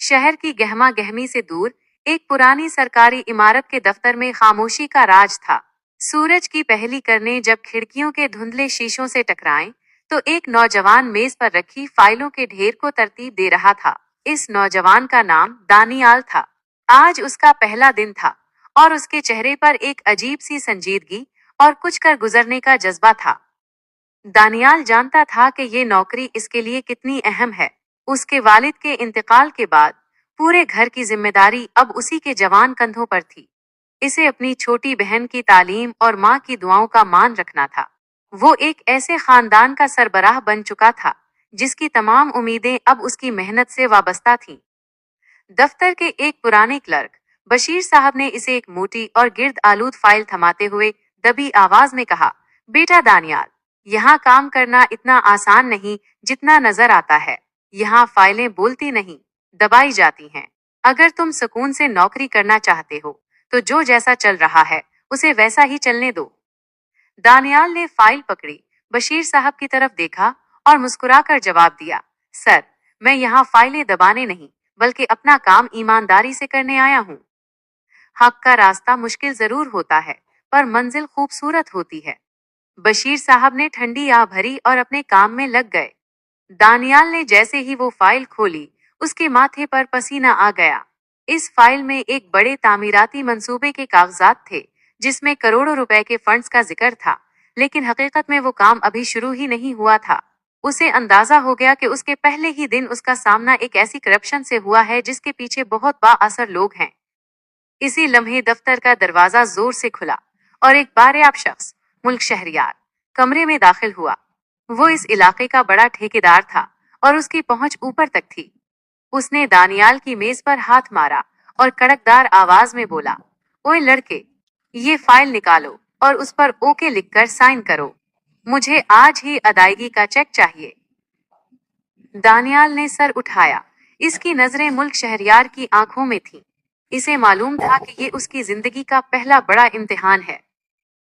शहर की गहमा गहमी से दूर एक पुरानी सरकारी इमारत के दफ्तर में खामोशी का राज था। सूरज की पहली किरणें जब खिड़कियों के धुंधले शीशों से टकराएं, तो एक नौजवान मेज पर रखी फाइलों के ढेर को तरतीब दे रहा था। इस नौजवान का नाम दानियाल था। आज उसका पहला दिन था और उसके चेहरे पर एक अजीब सी संजीदगी और कुछ कर गुजरने का जज्बा था। दानियाल जानता था कि ये नौकरी इसके लिए कितनी अहम है। उसके वालिद के इंतकाल के बाद पूरे घर की जिम्मेदारी अब उसी के जवान कंधों पर थी। इसे अपनी छोटी बहन की तालीम और माँ की दुआओं का मान रखना था। वो एक ऐसे खानदान का सरबराह बन चुका था जिसकी तमाम उम्मीदें अब उसकी मेहनत से वाबस्ता थीं। दफ्तर के एक पुराने क्लर्क बशीर साहब ने इसे एक मोटी और गिर्द आलूद फाइल थमाते हुए दबी आवाज में कहा, बेटा दानियाल, यहाँ काम करना इतना आसान नहीं जितना नजर आता है। यहाँ फाइलें बोलती नहीं, दबाई जाती हैं। अगर तुम सुकून से नौकरी करना चाहते हो तो जो जैसा चल रहा है उसे वैसा ही चलने दो। दानियाल ने फाइल पकड़ी, बशीर साहब की तरफ देखा और मुस्कुराकर जवाब दिया, सर, मैं यहाँ फाइलें दबाने नहीं बल्कि अपना काम ईमानदारी से करने आया हूँ। हक का रास्ता मुश्किल जरूर होता है पर मंजिल खूबसूरत होती है। बशीर साहब ने ठंडी आह भरी और अपने काम में लग गए। दानियाल ने जैसे ही वो फाइल खोली, उसके माथे पर पसीना आ गया। इस फाइल में एक बड़े तामीराती मंसूबे के कागजात थे जिसमें करोड़ों रुपए के फंड्स का जिक्र था, लेकिन हकीकत में वो काम अभी शुरू ही नहीं हुआ था। उसे अंदाजा हो गया कि उसके पहले ही दिन उसका सामना एक ऐसी करप्शन से हुआ है जिसके पीछे बहुत बाअसर लोग हैं। इसी लम्हे दफ्तर का दरवाजा जोर से खुला और एक बारेआब शख्स, मुल्क शहरियार, कमरे में दाखिल हुआ। वो इस इलाके का बड़ा ठेकेदार था और उसकी पहुंच ऊपर तक थी। उसने दानियाल की मेज पर हाथ मारा और कड़कदार आवाज में बोला, ओए लड़के, ये फाइल निकालो और उस पर ओके लिखकर साइन करो। मुझे आज ही अदायगी का चेक चाहिए। दानियाल ने सर उठाया। इसकी नजरें मुल्क शहरियार की आंखों में थीं। इसे मालूम था कि ये उसकी जिंदगी का पहला बड़ा इम्तिहान है।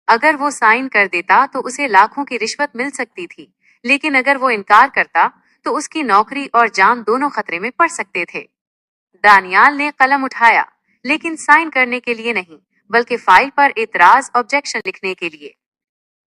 अगर वो साइन कर देता तो उसे लाखों की रिश्वत मिल सकती थी, लेकिन अगर वो इनकार करता तो उसकी नौकरी और जान दोनों खतरे में पड़ सकते थे। दानियाल ने कलम उठाया, लेकिन साइन करने के लिए नहीं, बल्कि फाइल पर एतराज ऑब्जेक्शन लिखने के लिए।